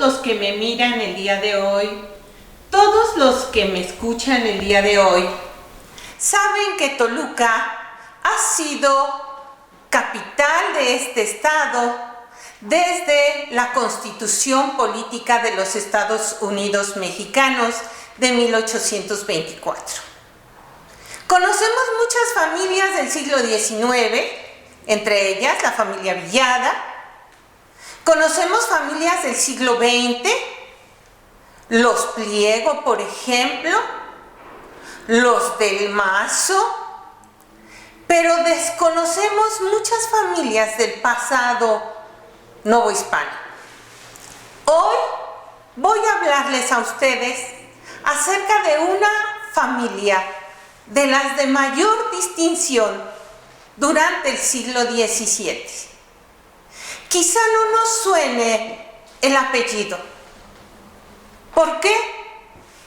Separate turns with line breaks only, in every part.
los que me miran el día de hoy, todos los que me escuchan el día de hoy, saben que Toluca ha sido capital de este estado desde la Constitución Política de los Estados Unidos Mexicanos de 1824. Conocemos muchas familias del siglo XIX, entre ellas la familia Villada. Conocemos familias del siglo XX, los Pliego, por ejemplo, los del Mazo, pero desconocemos muchas familias del pasado novohispano. Hoy voy a hablarles a ustedes acerca de una familia de las de mayor distinción durante el siglo XVII. Quizá no nos suene el apellido. ¿Por qué?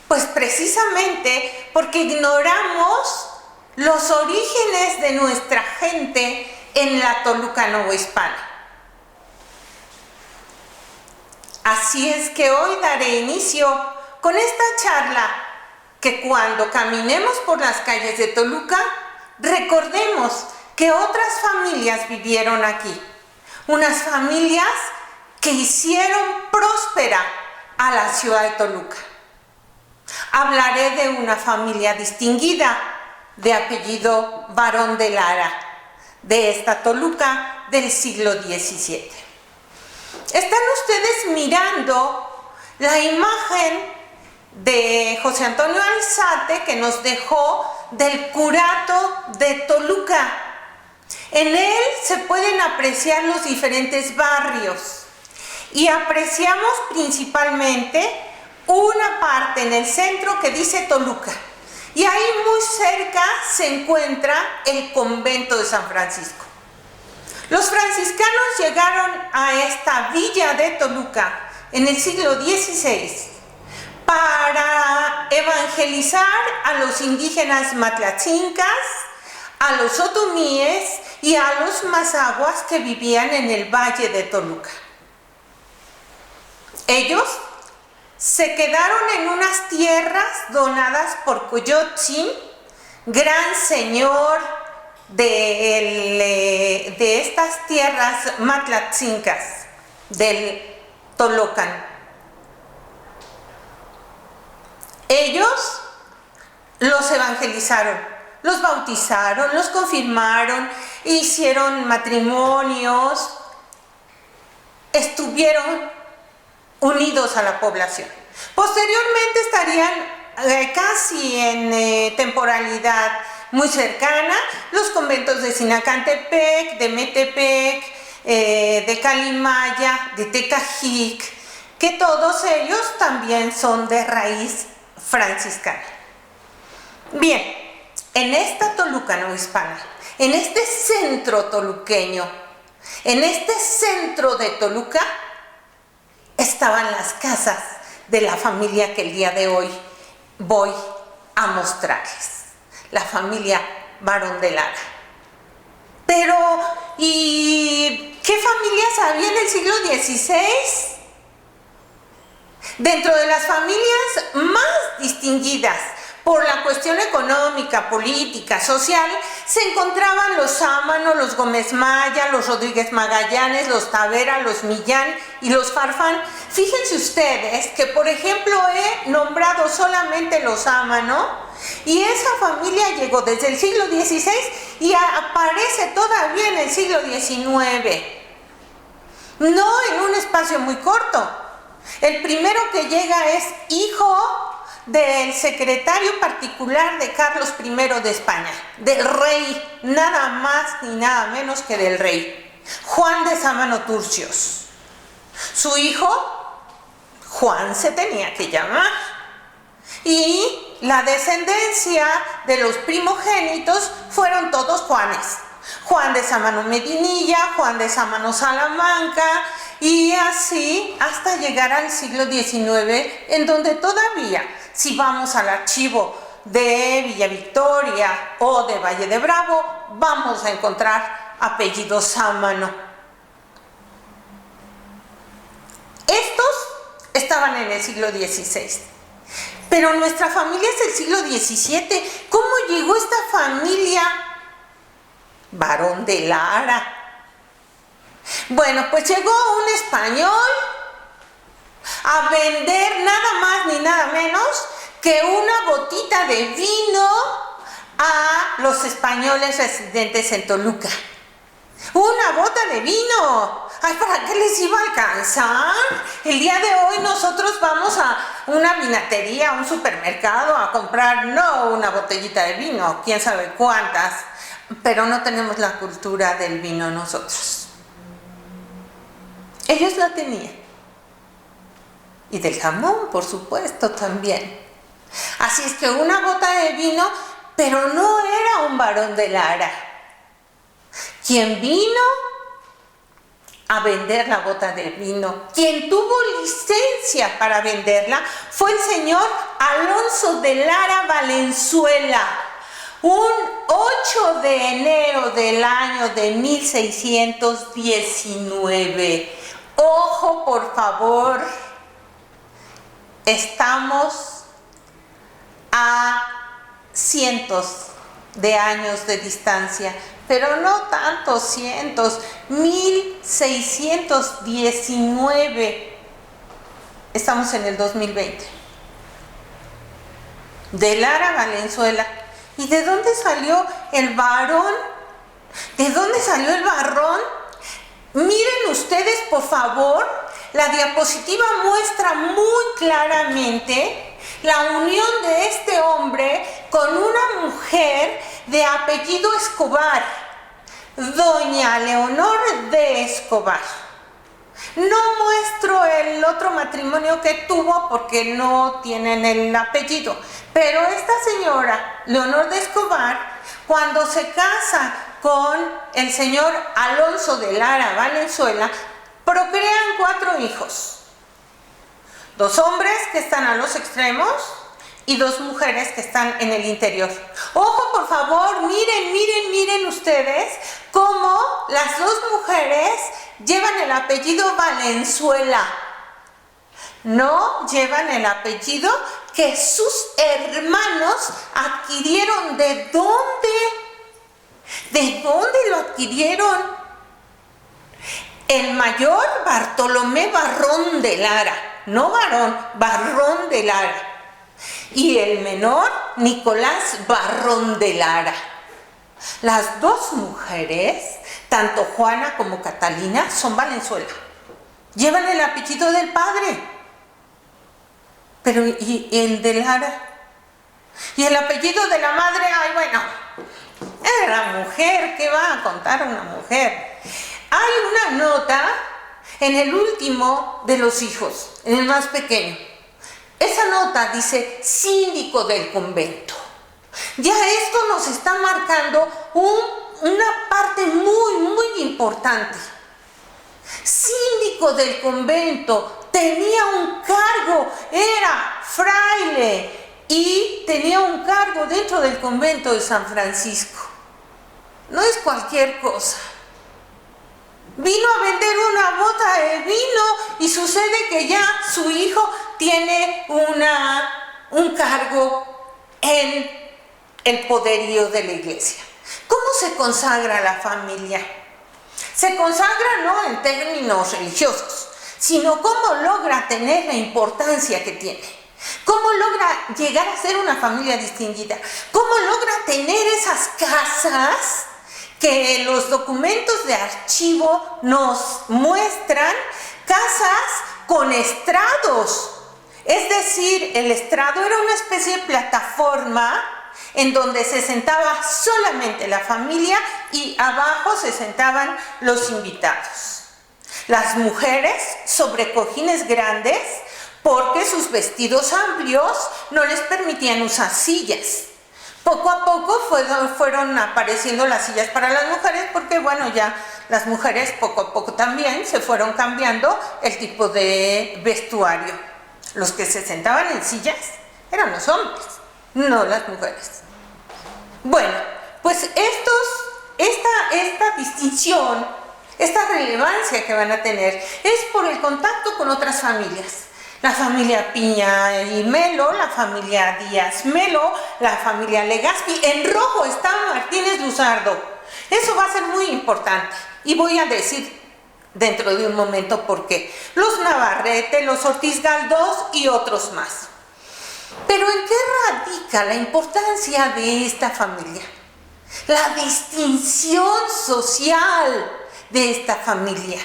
Pues precisamente porque ignoramos los orígenes de nuestra gente en la Toluca novohispana. Así es que hoy daré inicio con esta charla que cuando caminemos por las calles de Toluca, recordemos que otras familias vivieron aquí. Unas familias que hicieron próspera a la ciudad de Toluca. Hablaré de una familia distinguida de apellido Barón de Lara, de esta Toluca del siglo XVII. Están ustedes mirando la imagen de José Antonio Alzate que nos dejó del curato de Toluca. En él se pueden apreciar los diferentes barrios y apreciamos principalmente una parte en el centro que dice Toluca, y ahí muy cerca se encuentra el convento de San Francisco. Los franciscanos llegaron a esta villa de Toluca en el siglo XVI para evangelizar a los indígenas matlatzincas, a los otomíes y a los mazaguas que vivían en el valle de Toluca. Ellos se quedaron en unas tierras donadas por Coyotzin, gran señor de estas tierras matlatzincas del Tolocan. Ellos los evangelizaron, los bautizaron, los confirmaron, hicieron matrimonios, estuvieron unidos a la población. Posteriormente estarían casi en temporalidad muy cercana los conventos de Sinacantepec, de Metepec, de Calimaya, de Tecajic, que todos ellos también son de raíz franciscana. Bien, en esta Toluca novohispana, en este centro toluqueño, en este centro de Toluca, estaban las casas de la familia que el día de hoy voy a mostrarles, la familia Barón de Lara. Pero, ¿y qué familias había en el siglo XVI? Dentro de las familias más distinguidas por la cuestión económica, política, social, se encontraban los Sámano, los Gómez Maya, los Rodríguez Magallanes, los Tavera, los Millán y los Farfán. Fíjense ustedes que, por ejemplo, he nombrado solamente los Sámano, y esa familia llegó desde el siglo XVI y aparece todavía en el siglo XIX. No en un espacio muy corto. El primero que llega es hijo del secretario particular de Carlos I de España, del rey, nada más ni nada menos que del rey, Juan de Sámano Turcios. Su hijo, Juan, se tenía que llamar. Y la descendencia de los primogénitos fueron todos Juanes. Juan de Sámano Medinilla, Juan de Sámano Salamanca, y así hasta llegar al siglo XIX, en donde todavía, si vamos al archivo de Villa Victoria o de Valle de Bravo, vamos a encontrar apellido Sámano. Estos estaban en el siglo XVI. Pero nuestra familia es del siglo XVII. ¿Cómo llegó esta familia? Barón de Lara. Bueno, pues llegó un español a vender nada más ni nada menos que una botita de vino a los españoles residentes en Toluca. ¡Una bota de vino! ¡Ay, para qué les iba a alcanzar! El día de hoy nosotros vamos a una vinatería, a un supermercado a comprar, no una botellita de vino, quién sabe cuántas, pero no tenemos la cultura del vino nosotros. Ellos la tenían. Y del jamón, por supuesto, también. Así es que una bota de vino, pero no era un barón de Lara. Quien vino a vender la bota de vino, quien tuvo licencia para venderla, fue el señor Alonso de Lara Valenzuela, un 8 de enero del año de 1619. Ojo, por favor, estamos a cientos de años de distancia, pero no tantos cientos, 1619. Estamos en el 2020. De Lara Valenzuela. ¿Y de dónde salió el varón? ¿De dónde salió el varón? Miren ustedes, por favor, la diapositiva muestra muy claramente la unión de este hombre con una mujer de apellido Escobar, doña Leonor de Escobar. No muestro el otro matrimonio que tuvo porque no tienen el apellido, pero esta señora, Leonor de Escobar, cuando se casa con el señor Alonso de Lara Valenzuela, procrean 4 hijos. 2 hombres que están a los extremos y 2 mujeres que están en el interior. Ojo, por favor, miren ustedes cómo las 2 mujeres llevan el apellido Valenzuela. No llevan el apellido que sus hermanos adquirieron. ¿De dónde? ¿De dónde lo adquirieron? El mayor, Bartolomé Barrón de Lara, no Barón, Barrón de Lara. Y el menor, Nicolás Barrón de Lara. Las 2 mujeres, tanto Juana como Catalina, son Valenzuela. Llevan el apellido del padre. Pero, ¿y el de Lara? ¿Y el apellido de la madre? Ay, bueno, era mujer, ¿qué va a contar una mujer? Hay una nota en el último de los hijos, en el más pequeño. Esa nota dice síndico del convento. Ya esto nos está marcando una parte muy importante. Síndico del convento, tenía un cargo, era fraile y tenía un cargo dentro del convento de San Francisco. No es cualquier cosa. Vino a vender una bota de vino y sucede que ya su hijo tiene un cargo en el poderío de la iglesia. ¿Cómo se consagra la familia? Se consagra no en términos religiosos, sino cómo logra tener la importancia que tiene. ¿Cómo logra llegar a ser una familia distinguida? ¿Cómo logra tener esas casas que los documentos de archivo nos muestran? Casas con estrados. Es decir, el estrado era una especie de plataforma en donde se sentaba solamente la familia y abajo se sentaban los invitados. Las mujeres sobre cojines grandes, porque sus vestidos amplios no les permitían usar sillas. Poco a poco fueron apareciendo las sillas para las mujeres, porque bueno, ya las mujeres poco a poco también se fueron cambiando el tipo de vestuario. Los que se sentaban en sillas eran los hombres, no las mujeres. Bueno, pues esta distinción, esta relevancia que van a tener es por el contacto con otras familias. la familia Piña y Melo, la familia Díaz Melo, la familia Legazpi. En rojo está Martínez Luzardo. Eso va a ser muy importante y voy a decir dentro de un momento por qué. Los Navarrete, los Ortiz Galdós y otros más. Pero ¿en qué radica la importancia de esta familia? La distinción social de esta familia,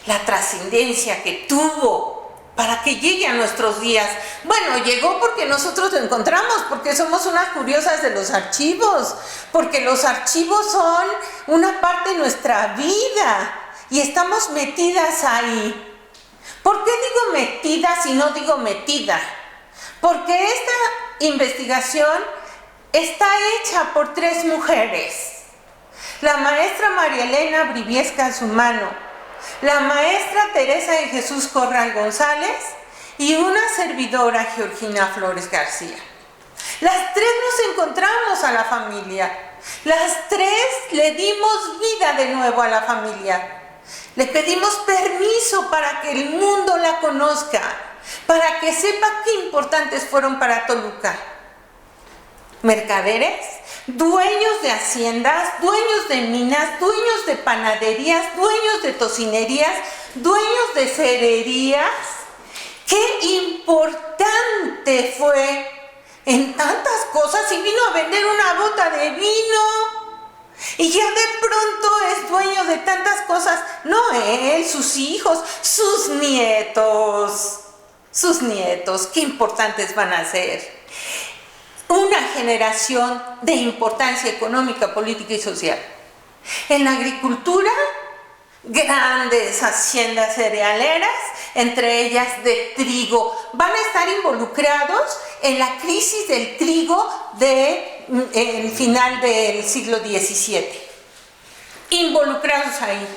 la trascendencia que tuvo para que llegue a nuestros días. Bueno, llegó porque nosotros lo encontramos, porque somos unas curiosas de los archivos, porque los archivos son una parte de nuestra vida y estamos metidas ahí. ¿Por qué digo metidas y no digo metida? Porque esta investigación está hecha por 3 mujeres. La maestra María Elena Briviesca Sumano, la maestra Teresa de Jesús Corral González y una servidora, Georgina Flores García. Las 3 nos encontramos a la familia. Las 3 le dimos vida de nuevo a la familia. Le pedimos permiso para que el mundo la conozca, para que sepa qué importantes fueron para Toluca. Mercaderes, dueños de haciendas, dueños de minas, dueños de panaderías, dueños de tocinerías, dueños de cererías. ¡Qué importante fue en tantas cosas! Y vino a vender una bota de vino. Y ya de pronto es dueño de tantas cosas. No él, sus hijos, sus nietos. Sus nietos, qué importantes van a ser. Una generación de importancia económica, política y social. En la agricultura, grandes haciendas cerealeras, entre ellas de trigo. Van a estar involucrados en la crisis del trigo del final del siglo XVII. Involucrados ahí.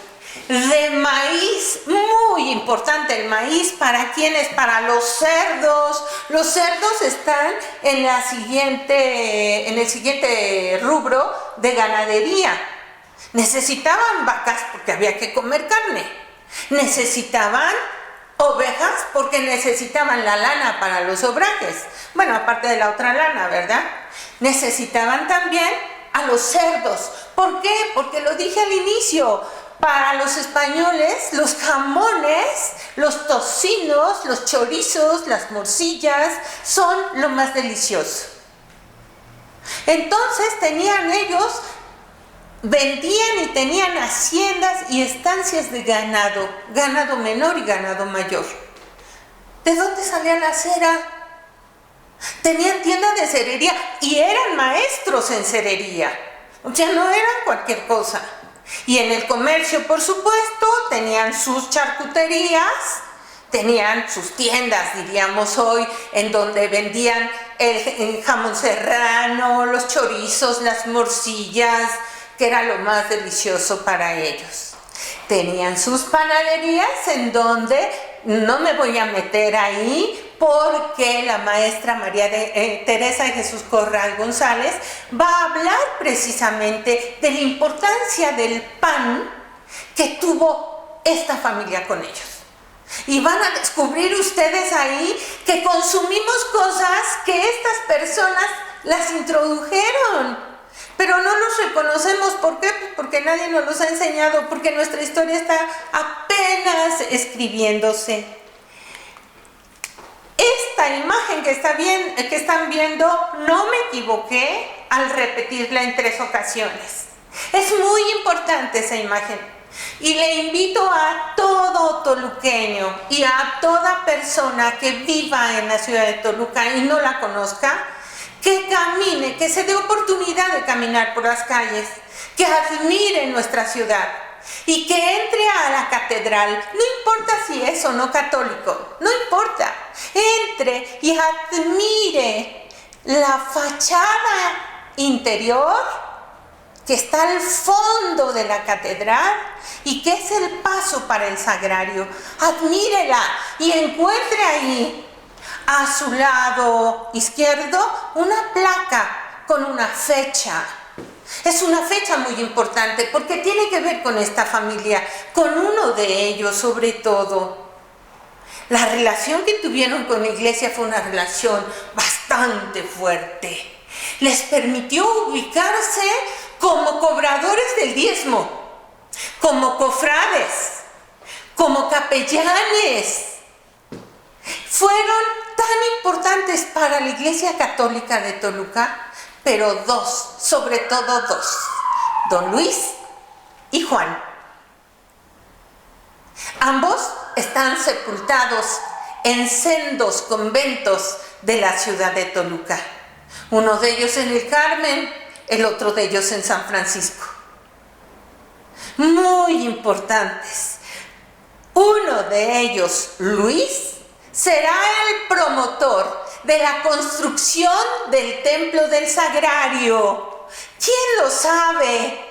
De maíz, muy importante el maíz. ¿Para quiénes? Para los cerdos. Los cerdos están en el siguiente rubro de ganadería. Necesitaban vacas porque había que comer carne. Necesitaban ovejas porque necesitaban la lana para los obrajes. Bueno, aparte de la otra lana, ¿verdad? Necesitaban también a los cerdos. ¿Por qué? Porque lo dije al inicio. Para los españoles, los jamones, los tocinos, los chorizos, las morcillas son lo más delicioso. Entonces vendían y tenían haciendas y estancias de ganado, ganado menor y ganado mayor. ¿De dónde salía la cera? Tenían tiendas de cerería y eran maestros en cerería. O sea, no eran cualquier cosa. Y en el comercio, por supuesto, tenían sus charcuterías, tenían sus tiendas, diríamos hoy, en donde vendían el jamón serrano, los chorizos, las morcillas, que era lo más delicioso para ellos. Tenían sus panaderías en donde no me voy a meter ahí porque la maestra Teresa de Jesús Corral González va a hablar precisamente de la importancia del pan que tuvo esta familia con ellos. Y van a descubrir ustedes ahí que consumimos cosas que estas personas las introdujeron. Pero no los reconocemos. ¿Por qué? Porque nadie nos los ha enseñado, porque nuestra historia está apenas escribiéndose. Esta imagen que están viendo, no me equivoqué al repetirla en 3 ocasiones. Es muy importante esa imagen. Y le invito a todo toluqueño y a toda persona que viva en la ciudad de Toluca y no la conozca, que camine, que se dé oportunidad de caminar por las calles, que admire nuestra ciudad y que entre a la catedral. No importa si es o no católico, no importa. Entre y admire la fachada interior que está al fondo de la catedral y que es el paso para el sagrario. Admírela y encuentre ahí a su lado izquierdo una placa con una fecha. Es una fecha muy importante porque tiene que ver con esta familia, con uno de ellos sobre todo. La relación que tuvieron con la iglesia fue una relación bastante fuerte. Les permitió ubicarse como cobradores del diezmo, como cofrades, como capellanes. Fueron tan importantes para la Iglesia Católica de Toluca, pero dos, sobre todo dos, don Luis y Juan. Ambos están sepultados en sendos conventos de la ciudad de Toluca. Uno de ellos en el Carmen, el otro de ellos en San Francisco. Muy importantes. Uno de ellos, Luis, será el promotor de la construcción del Templo del Sagrario. ¿Quién lo sabe?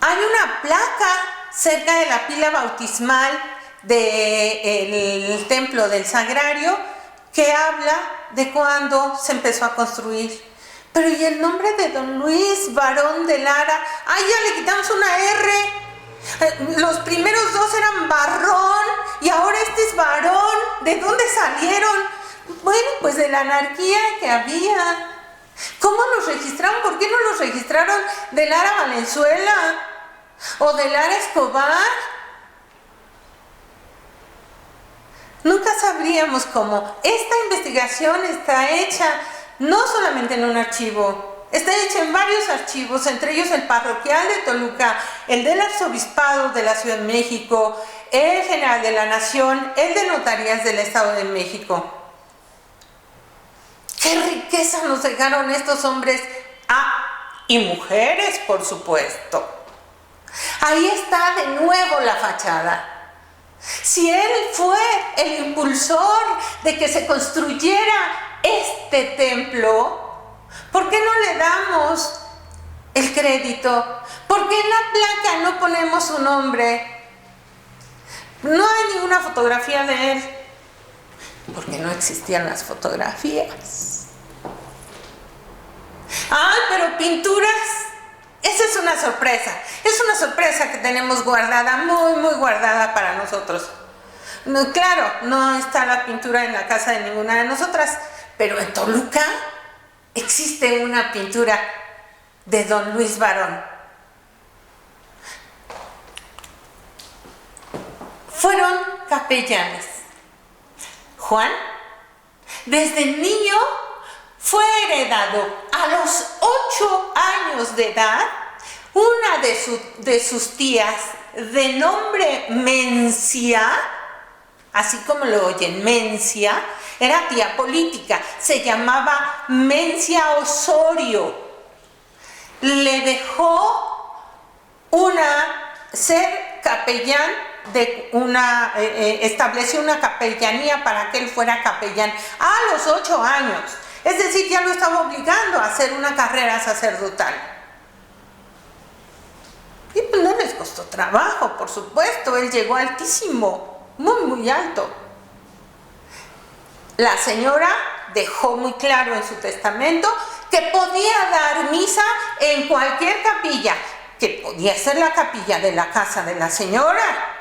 Hay una placa cerca de la pila bautismal del Templo del Sagrario que habla de cuándo se empezó a construir. Pero ¿y el nombre de don Luis Barón de Lara? ¡Ay, ya le quitamos una R! Los primeros dos eran Barrón y ahora este es Barón. ¿De dónde salieron? Bueno, pues de la anarquía que había. ¿Cómo los registraron? ¿Por qué no los registraron de Lara Valenzuela o de Lara Escobar? Nunca sabríamos cómo. Esta investigación está hecha no solamente en un archivo, está hecha en varios archivos, entre ellos el parroquial de Toluca, el del arzobispado de la Ciudad de México, el general de la Nación, el de notarías del Estado de México. ¡Qué riqueza nos dejaron estos hombres! Y mujeres, por supuesto. Ahí está de nuevo la fachada. Si él fue el impulsor de que se construyera este templo, ¿por qué no le damos el crédito? ¿Por qué en la placa no ponemos su nombre? No hay ninguna fotografía de él, porque no existían las fotografías. ¡Ay, pero pinturas! Esa es una sorpresa que tenemos guardada, muy, muy guardada para nosotros. No, claro, no está la pintura en la casa de ninguna de nosotras, pero en Toluca existe una pintura de don Luis Barón. Fueron capellanes. Juan, desde niño, fue heredado a los 8 años de edad. Una de sus tías, de nombre Mencia, así como lo oyen, Mencia, era tía política, se llamaba Mencia Osorio. Le dejó ser capellán estableció una capellanía para que él fuera capellán a los 8 años. Es decir, ya lo estaba obligando a hacer una carrera sacerdotal. Y pues no les costó trabajo, por supuesto, él llegó altísimo, muy, muy alto. La señora dejó muy claro en su testamento que podía dar misa en cualquier capilla, que podía ser la capilla de la casa de la señora,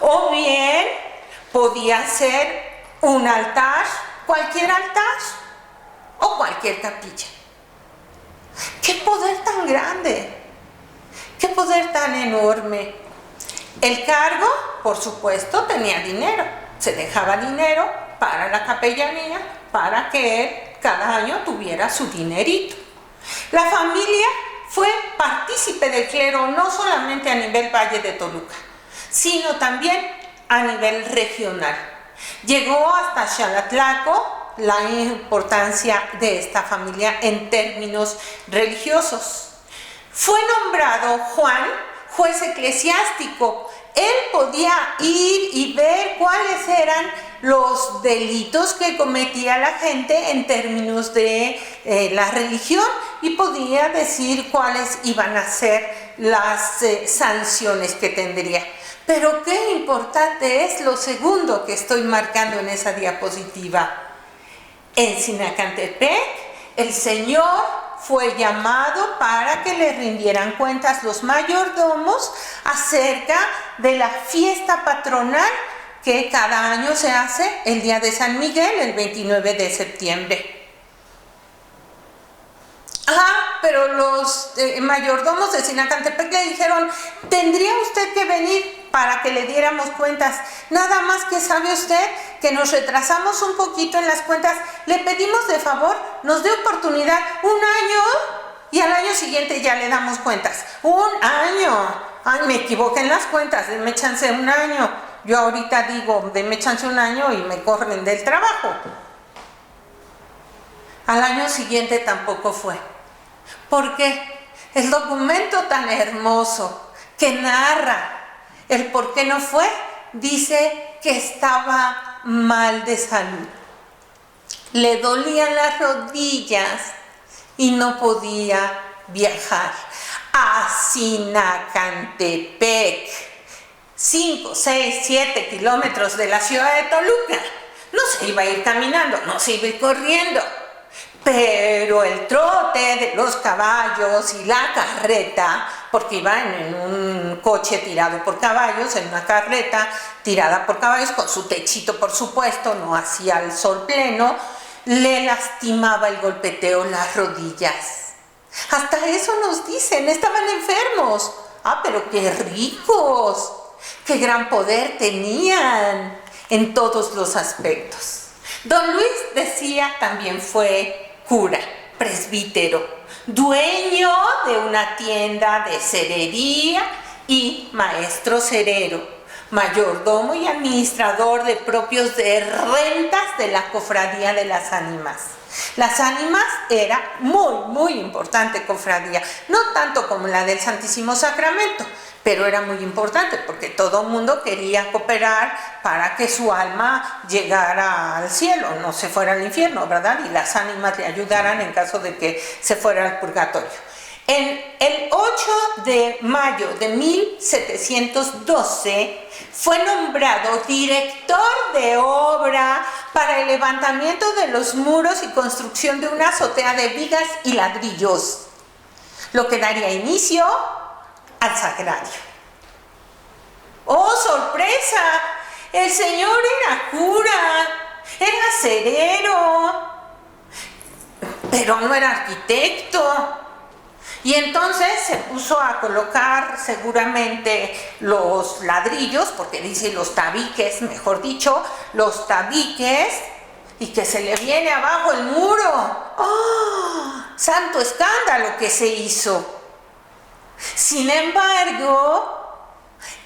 o bien podía ser un altar, cualquier altar, o cualquier capilla. ¡Qué poder tan grande! ¡Qué poder tan enorme! El cargo, por supuesto, tenía dinero. Se dejaba dinero para la capellanía, para que él cada año tuviera su dinerito. La familia fue partícipe del clero, no solamente a nivel Valle de Toluca, sino también a nivel regional. Llegó hasta Xalatlaco la importancia de esta familia en términos religiosos. Fue nombrado Juan juez eclesiástico. Él podía ir y ver cuáles eran los delitos que cometía la gente en términos de la religión y podía decir cuáles iban a ser las sanciones que tendría. Pero qué importante es lo segundo que estoy marcando en esa diapositiva. En Sinacantepec, el Señor fue llamado para que le rindieran cuentas los mayordomos acerca de la fiesta patronal que cada año se hace el día de San Miguel, el 29 de septiembre. Pero los mayordomos de Sinacantepec le dijeron, tendría usted que venir para que le diéramos cuentas. Nada más que sabe usted que nos retrasamos un poquito en las cuentas. Le pedimos de favor, nos dé oportunidad un año y al año siguiente ya le damos cuentas. ¡Un año! Ay, me equivoqué en las cuentas, denme chance un año. Yo ahorita digo, denme chance un año y me corren del trabajo. Al año siguiente tampoco fue. Porque el documento tan hermoso que narra el por qué no fue, dice que estaba mal de salud. Le dolían las rodillas y no podía viajar a Sinacantepec, 5, 6, 7 kilómetros de la ciudad de Toluca. No se iba a ir caminando, no se iba a ir corriendo. Pero el trote de los caballos y la carreta, porque iban en un coche tirado por caballos, en una carreta tirada por caballos, con su techito por supuesto, no hacía el sol pleno, le lastimaba el golpeteo las rodillas. Hasta eso nos dicen, estaban enfermos. Pero qué ricos, qué gran poder tenían en todos los aspectos. Don Luis decía también fue cura, presbítero, dueño de una tienda de cerería y maestro cerero, mayordomo y administrador de propios de rentas de la Cofradía de las Ánimas. Las Ánimas era muy importante cofradía, no tanto como la del Santísimo Sacramento, pero era muy importante porque todo el mundo quería cooperar para que su alma llegara al cielo, no se fuera al infierno, ¿verdad? Y las ánimas le ayudaran en caso de que se fuera al purgatorio. En el 8 de mayo de 1712 fue nombrado director de obra para el levantamiento de los muros y construcción de una azotea de vigas y ladrillos, lo que daría inicio al sagrario. ¡Oh, sorpresa! El señor era cura, era cerero, pero no era arquitecto. Y entonces se puso a colocar seguramente los ladrillos, porque dice los tabiques, mejor dicho, los tabiques, y que se le viene abajo el muro. ¡Oh! ¡Santo escándalo que se hizo! Sin embargo,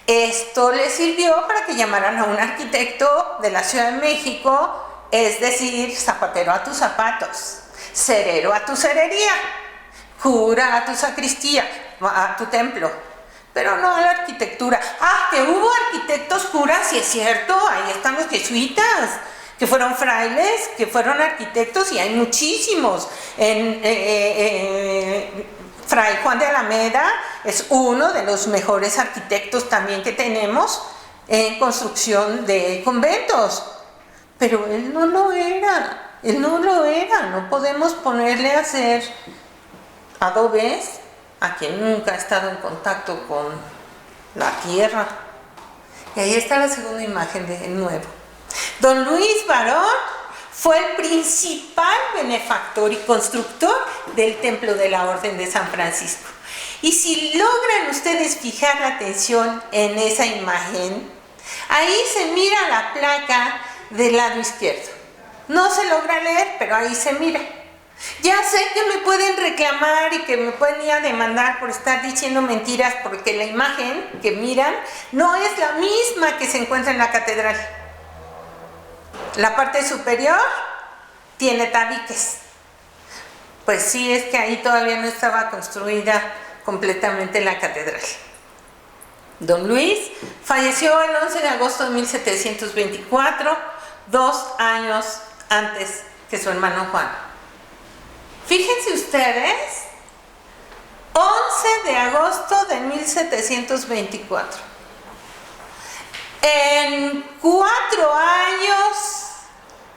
esto le sirvió para que llamaran a un arquitecto de la Ciudad de México, es decir, zapatero a tus zapatos, cerero a tu cerería, cura a tu sacristía, a tu templo, pero no a la arquitectura. Que hubo arquitectos curas, sí es cierto, ahí están los jesuitas, que fueron frailes, que fueron arquitectos, y hay muchísimos. Fray Juan de Alameda es uno de los mejores arquitectos también que tenemos en construcción de conventos, pero él no lo era, no podemos ponerle a hacer adobes a quien nunca ha estado en contacto con la tierra. Y ahí está la segunda imagen de nuevo. Don Luis Barón fue el principal benefactor y constructor del Templo de la Orden de San Francisco. Y si logran ustedes fijar la atención en esa imagen, ahí se mira la placa del lado izquierdo. No se logra leer, pero ahí se mira. Ya sé que me pueden reclamar y que me pueden ir a demandar por estar diciendo mentiras, porque la imagen que miran no es la misma que se encuentra en la catedral. La parte superior tiene tabiques. Pues sí, es que ahí todavía no estaba construida completamente la catedral. Don Luis falleció el 11 de agosto de 1724, 2 años antes que su hermano Juan. Fíjense ustedes, 11 de agosto de 1724. En 4 años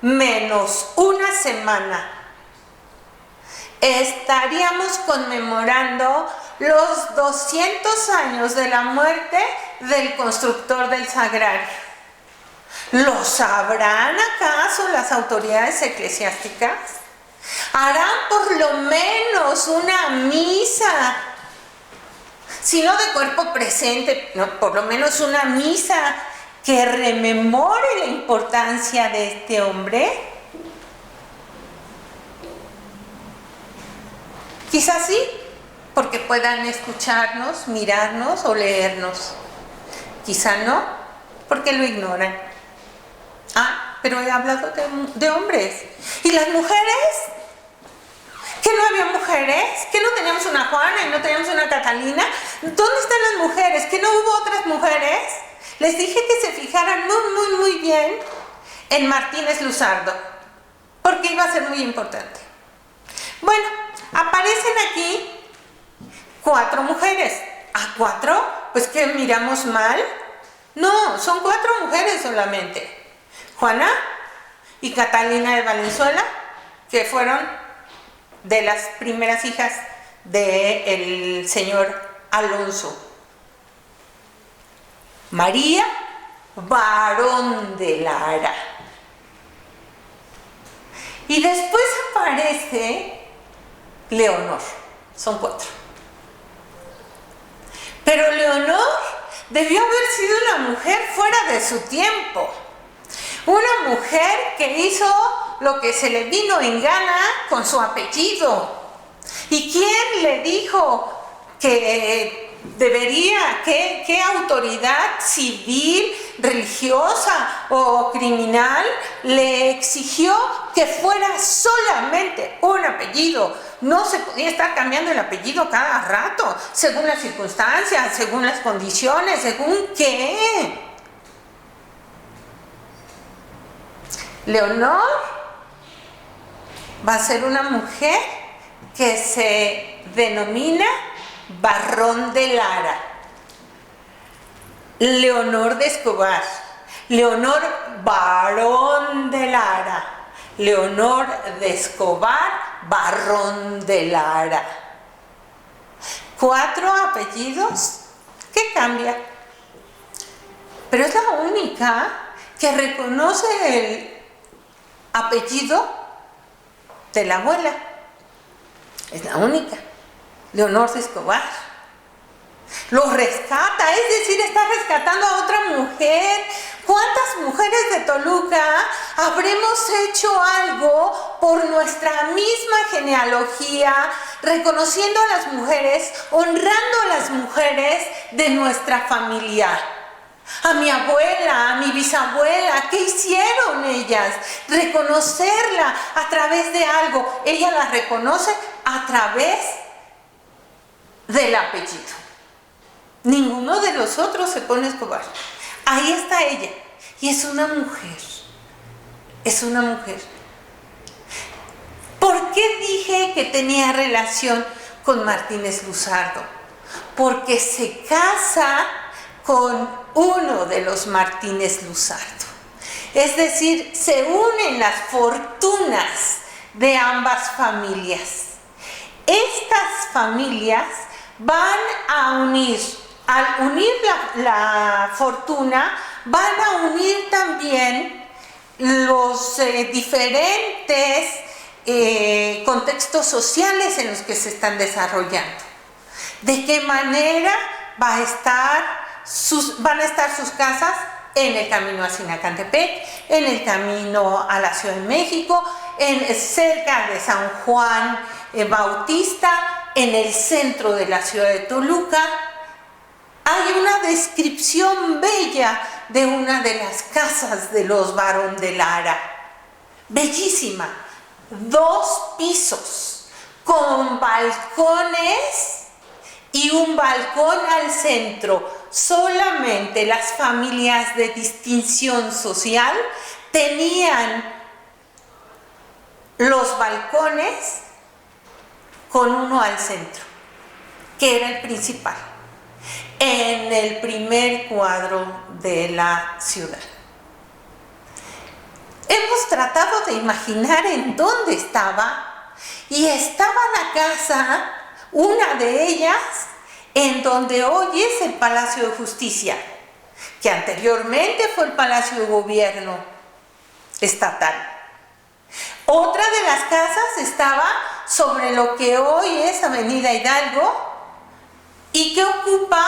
menos una semana estaríamos conmemorando los 200 años de la muerte del constructor del Sagrario. ¿Lo sabrán acaso las autoridades eclesiásticas? ¿Harán por lo menos una misa? Si no de cuerpo presente, no, por lo menos una misa que rememore la importancia de este hombre. Quizás sí, porque puedan escucharnos, mirarnos o leernos. Quizá no, porque lo ignoran. Ah, pero he hablado de hombres. ¿Y las mujeres? ¿Que no había mujeres? ¿Que no teníamos una Juana y no teníamos una Catalina? ¿Dónde están las mujeres? ¿Que no hubo otras mujeres? Les dije que se fijaran muy bien en Martínez Luzardo, porque iba a ser muy importante. Bueno, aparecen aquí 4 mujeres. ¿A 4? Pues que miramos mal. No, son 4 mujeres solamente. Juana y Catalina de Valenzuela, que fueron de las primeras hijas del señor Alonso. María, Barón de Lara. Y después aparece Leonor. Son 4. Pero Leonor debió haber sido una mujer fuera de su tiempo. Una mujer que hizo lo que se le vino en gana con su apellido. ¿Y quién le dijo que debería, qué autoridad civil, religiosa o criminal le exigió que fuera solamente un apellido? No se podía estar cambiando el apellido cada rato, según las circunstancias, según las condiciones, según qué. Leonor va a ser una mujer que se denomina Barón de Lara. Leonor de Escobar, Leonor Barón de Lara, Leonor de Escobar, Barón de Lara. 4 apellidos. ¿Qué cambia? Pero es la única que reconoce el apellido de la abuela. Es la única. Leonor de Escobar. Lo rescata, es decir, está rescatando a otra mujer. ¿Cuántas mujeres de Toluca habremos hecho algo por nuestra misma genealogía, reconociendo a las mujeres, honrando a las mujeres de nuestra familia? A mi abuela, a mi bisabuela, ¿qué hicieron ellas? Reconocerla a través de algo. Ella la reconoce a través del apellido. Ninguno de los otros se pone Escobar. Ahí está ella. Y es una mujer. Es una mujer. ¿Por qué dije que tenía relación con Martínez Luzardo? Porque se casa con uno de los Martínez Luzardo. Es decir, se unen las fortunas de ambas familias. Estas familias van a unir, al unir la fortuna, van a unir también los diferentes contextos sociales en los que se están desarrollando. ¿De qué manera van a estar sus casas? En el camino a Sinacantepec, en el camino a la Ciudad de México, cerca de San Juan Bautista, en el centro de la ciudad de Toluca. Hay una descripción bella de una de las casas de los Barón de Lara. Bellísima. 2 pisos, con balcones y un balcón al centro. Solamente las familias de distinción social tenían los balcones con uno al centro, que era el principal, en el primer cuadro de la ciudad. Hemos tratado de imaginar en dónde estaba, y estaba la casa, una de ellas, en donde hoy es el Palacio de Justicia. que anteriormente fue el Palacio de Gobierno estatal. Otra de las casas estaba sobre lo que hoy es Avenida Hidalgo y que ocupa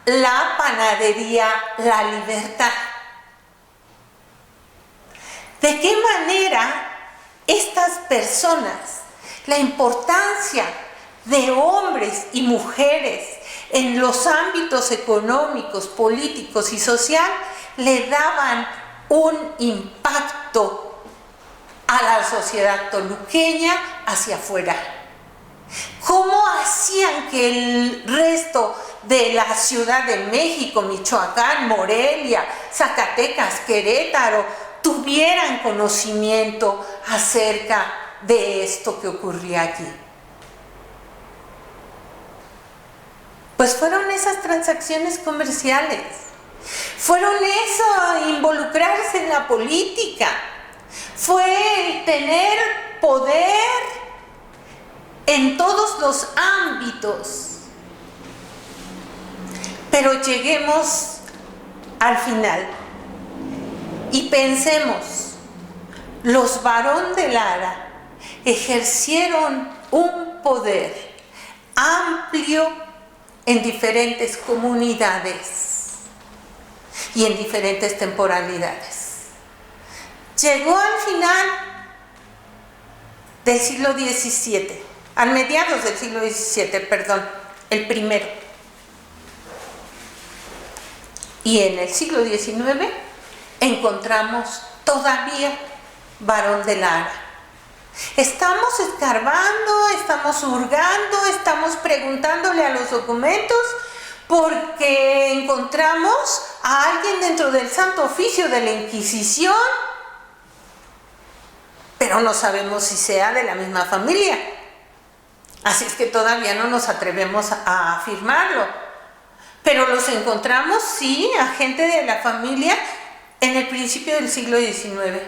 la panadería La Libertad. ¿De qué manera estas personas, la importancia de hombres y mujeres en los ámbitos económicos, políticos y social, le daban un impacto a la sociedad toluqueña hacia afuera? ¿Cómo hacían que el resto de la Ciudad de México, Michoacán, Morelia, Zacatecas, Querétaro, tuvieran conocimiento acerca de esto que ocurría allí? Pues fueron esas transacciones comerciales, fueron eso, involucrarse en la política, fue el tener poder en todos los ámbitos. Pero lleguemos al final y pensemos, los Barón de Lara ejercieron un poder amplio en diferentes comunidades y en diferentes temporalidades. Llegó al final del siglo XVII, a mediados del siglo XVII, perdón, el primero. Y en el siglo XIX encontramos todavía Barón de Lara. Estamos escarbando, estamos hurgando, estamos preguntándole a los documentos porque encontramos a alguien dentro del Santo Oficio de la Inquisición, pero no sabemos si sea de la misma familia. Así es que todavía no nos atrevemos a afirmarlo. Pero los encontramos, sí, a gente de la familia en el principio del siglo XIX.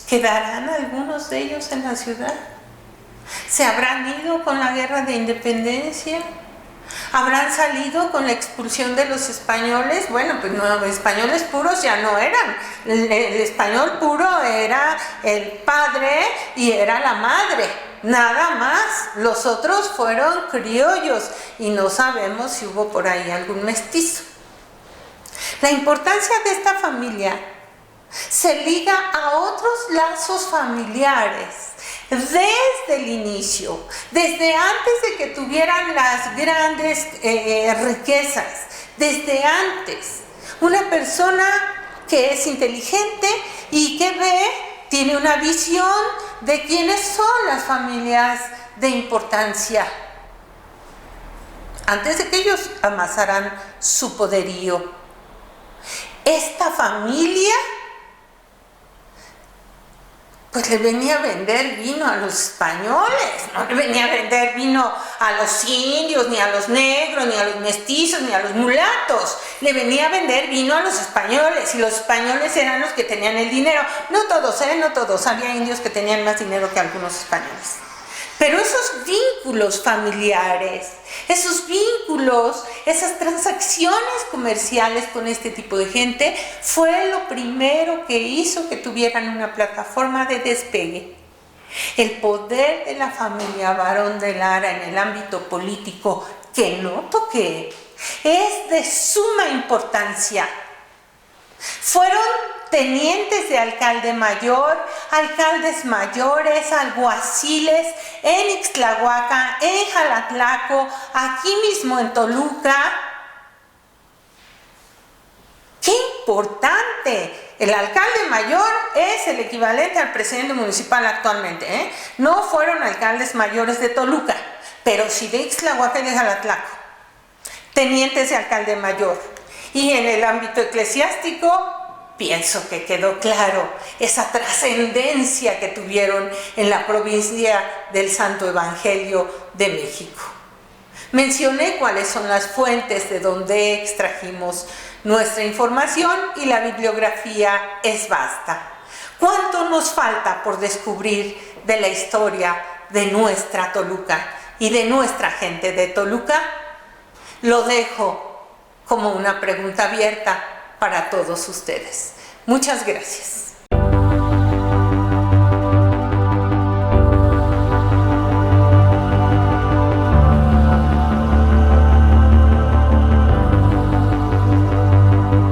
¿Quedarán algunos de ellos en la ciudad? ¿Se habrán ido con la guerra de independencia? ¿Habrán salido con la expulsión de los españoles? Bueno, pues no, españoles puros ya no eran. El español puro era el padre y era la madre, nada más. Los otros fueron criollos y no sabemos si hubo por ahí algún mestizo. La importancia de esta familia se liga a otros lazos familiares desde el inicio, desde antes de que tuvieran las grandes riquezas, desde antes. Una persona que es inteligente y que tiene una visión de quiénes son las familias de importancia, antes de que ellos amasaran su poderío. Esta familia pues le venía a vender vino a los españoles, no le venía a vender vino a los indios, ni a los negros, ni a los mestizos, ni a los mulatos. Le venía a vender vino a los españoles, y los españoles eran los que tenían el dinero. No todos, no todos, había indios que tenían más dinero que algunos españoles. Pero esos vínculos familiares, esos vínculos, esas transacciones comerciales con este tipo de gente, fue lo primero que hizo que tuvieran una plataforma de despegue. El poder de la familia Barón de Lara en el ámbito político, que no toqué, es de suma importancia. Fueron tenientes de alcalde mayor, alcaldes mayores, alguaciles en Ixtlahuaca, en Jalatlaco, aquí mismo en Toluca. ¡Qué importante! El alcalde mayor es el equivalente al presidente municipal actualmente, No fueron alcaldes mayores de Toluca, pero sí de Ixtlahuaca y de Jalatlaco. Tenientes de alcalde mayor. Y en el ámbito eclesiástico, pienso que quedó claro esa trascendencia que tuvieron en la provincia del Santo Evangelio de México. Mencioné cuáles son las fuentes de donde extrajimos nuestra información y la bibliografía es vasta. ¿Cuánto nos falta por descubrir de la historia de nuestra Toluca y de nuestra gente de Toluca? Lo dejo como una pregunta abierta para todos ustedes. Muchas gracias.